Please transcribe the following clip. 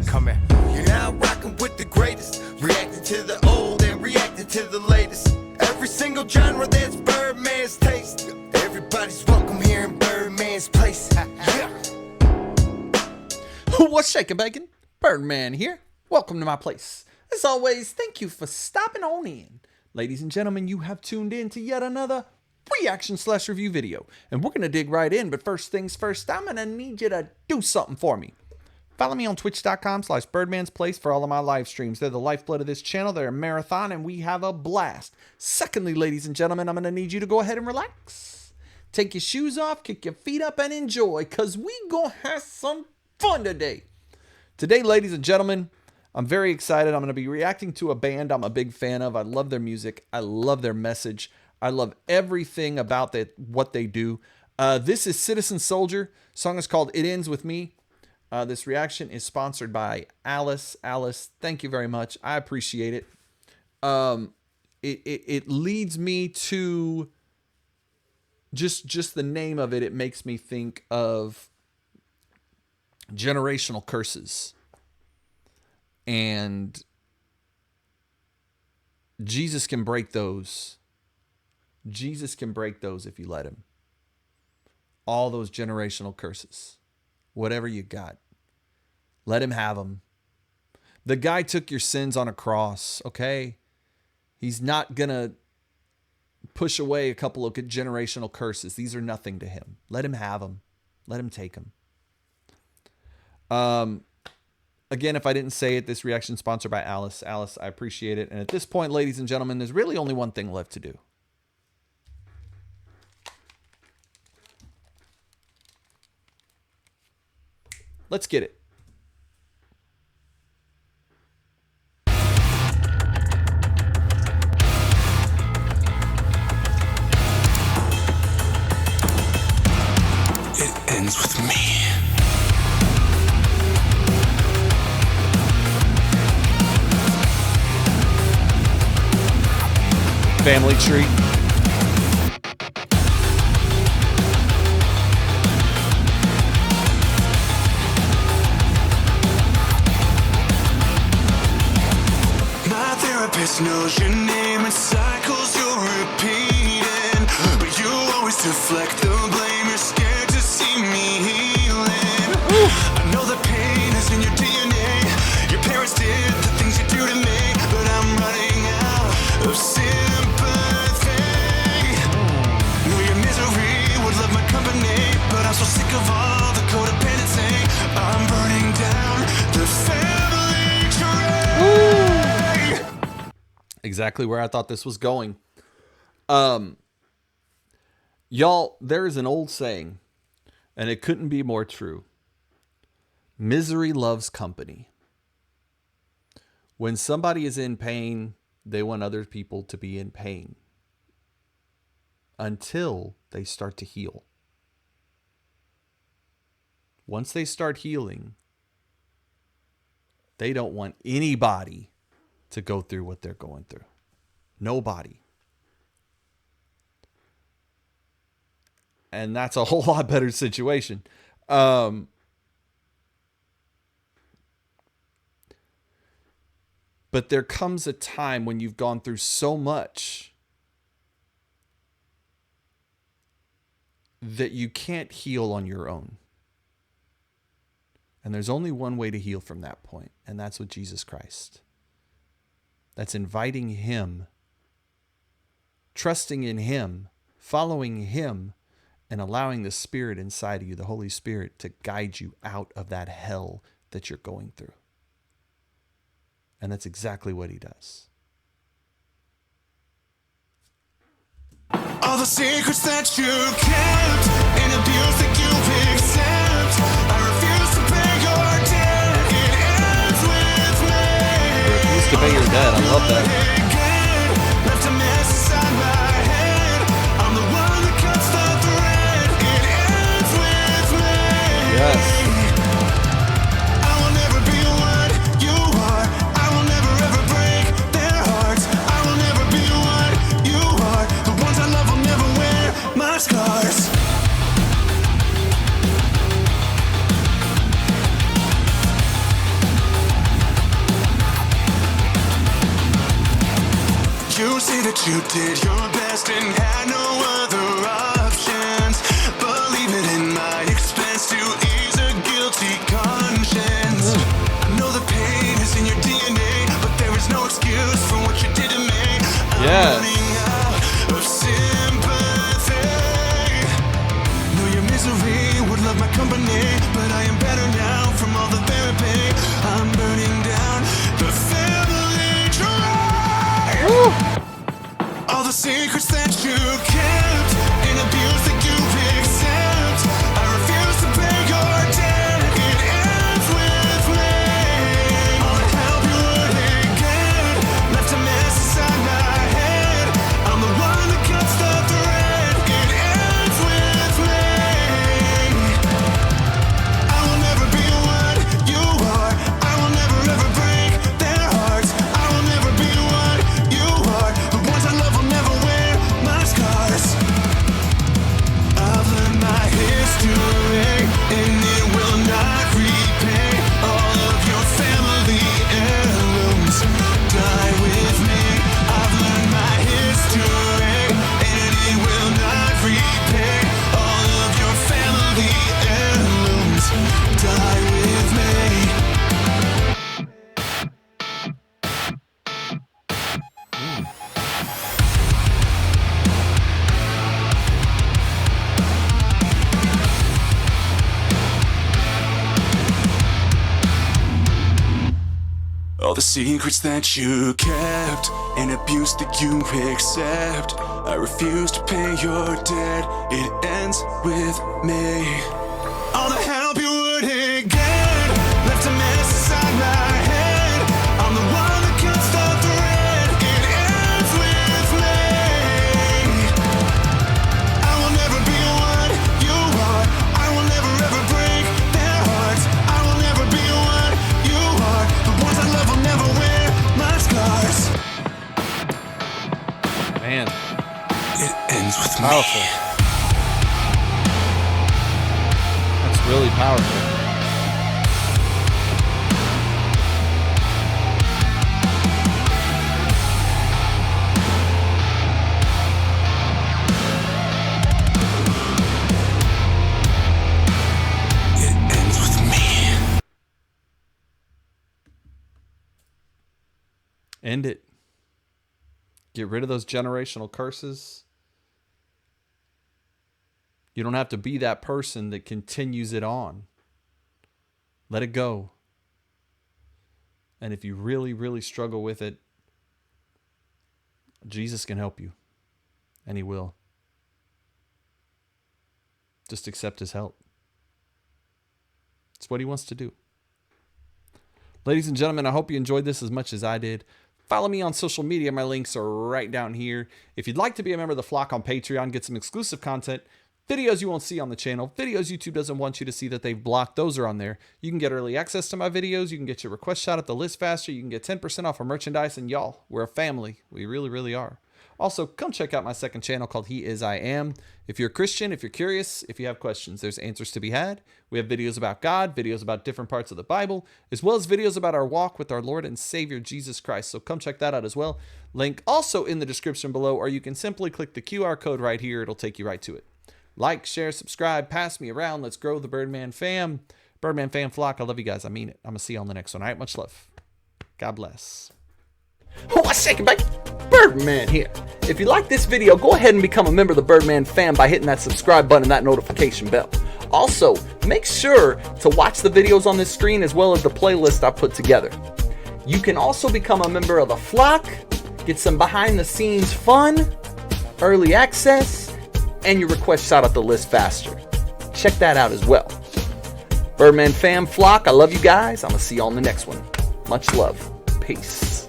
coming. You're now rocking with the greatest, reacting to the old and reacting to the latest. Every single genre that's Birdman's taste. Everybody's welcome here in Birdman's place. Yeah. What's shaking, bacon? Birdman here. Welcome to my place. As always, thank you for stopping on in. Ladies and gentlemen, you have tuned in to yet another reaction/review video. And we're going to dig right in, but first things first, I'm going to need you to do something for me. Follow me on twitch.com/birdmansplace for all of my live streams. They're the lifeblood of this channel. They're a marathon, and we have a blast. Secondly, ladies and gentlemen, I'm going to need you to go ahead and relax. Take your shoes off, kick your feet up, and enjoy, because we going to have some fun today. Today, ladies and gentlemen, I'm very excited. I'm going to be reacting to a band I'm a big fan of. I love their music. I love their message. I love everything about what they do. This is Citizen Soldier. The song is called It Ends With Me. This reaction is sponsored by Alice. Alice, thank you very much. I appreciate it. It leads me to just the name of it. It makes me think of generational curses. And Jesus can break those. Jesus can break those if you let him. All those generational curses. Whatever you got. Let him have them. The guy took your sins on a cross, okay? He's not going to push away a couple of generational curses. These are nothing to him. Let him have them. Let him take them. Again, if I didn't say it, this reaction is sponsored by Alice. Alice, I appreciate it. And at this point, ladies and gentlemen, there's really only one thing left to do. Let's get it. It ends with me. Family tree. My therapist knows your name and cycles you're repeating, but you always deflect the blame. You're scared to see me healing. I know the pain is in your DNA. Your parents did the things you do to me, but I'm running out of sympathy. Know your misery would love my company, but I'm so sick of all the codependency. I'm burning down the family tree. Exactly where I thought this was going. Y'all, there is an old saying, and it couldn't be more true. Misery loves company. When somebody is in pain, they want other people to be in pain until they start to heal. Once they start healing, they don't want anybody to go through what they're going through. Nobody. And that's a whole lot better situation. But there comes a time when you've gone through so much that you can't heal on your own. And there's only one way to heal from that point, and that's with Jesus Christ. That's inviting him, trusting in him, following him, and allowing the Spirit inside of you, the Holy Spirit, to guide you out of that hell that you're going through. And that's exactly what he does. All the secrets that you kept and abuse that you accept, I refuse to pay your debt. It ends with me. Refuse to pay your debt. I love that. Left a mess inside my head. I'm the one that cuts the thread. It ends with me. Yes. I will never be what you are. I will never ever break their hearts. I will never be what you are. The ones I love will never wear my scars. that you did your best and had no other options. Believe it in my expense to ease a guilty conscience. I know the pain is in your DNA, but there is no excuse for what you did to me. I'm running out of sympathy. Know your misery would love my company, but I am better now from all the therapy. I'm burning down the family tree. All the secrets that you kept and abuse that you accept. I refuse to pay your debt. It ends with me. All the help you wouldn't get left a mess inside my head. I'm the one that cuts the thread. It ends with me. I will never be what you are. I will never ever break their hearts. I will never be what you are. The ones I love will never wear my scars. I've learned my history, and it will not repay all of your family heirlooms. Die with me. I've learned my history, and it will not repay all of your family heirlooms. Die with me. All the secrets that you kept and abuse that you accept. I refuse to pay your debt. It ends with me. All the help you wouldn't get left a mess inside my head. I'm the one that cuts the thread. It ends with me. I will never be what you are. I will never ever break their hearts. I will never be what you are. The ones I love will never wear my scars. Man, It ends with powerful. me. That's really powerful. It ends with me. End it. Get rid of those generational curses. You don't have to be that person that continues it on. Let it go. And if you really, really struggle with it, Jesus can help you. And he will. Just accept his help. It's what he wants to do. Ladies and gentlemen, I hope you enjoyed this as much as I did. Follow me on social media. My links are right down here. If you'd like to be a member of the flock on Patreon, get some exclusive content, videos you won't see on the channel, videos YouTube doesn't want you to see that they've blocked, those are on there. You can get early access to my videos. You can get your request shot at the list faster. You can get 10% off of merchandise. And y'all, we're a family. We really, really are. Also, come check out my second channel called He Is I Am. If you're a Christian, if you're curious, if you have questions, there's answers to be had. We have videos about God, videos about different parts of the Bible, as well as videos about our walk with our Lord and Savior, Jesus Christ. So come check that out as well. Link also in the description below, or you can simply click the QR code right here. It'll take you right to it. Like, share, subscribe, pass me around. Let's grow the Birdman Fam. Birdman Fam flock, I love you guys. I mean it. I'm going to see you on the next one. All right, much love. God bless. Oh, I shake it, baby. Birdman here. If you like this video, go ahead and become a member of the Birdman Fam by hitting that subscribe button and that notification bell. Also, make sure to watch the videos on this screen as well as the playlist I put together. You can also become a member of the flock, get some behind the scenes fun, early access, and your request shot at the list faster. Check that out as well. Birdman Fam flock, I love you guys. I'm going to see you on the next one. Much love. Peace.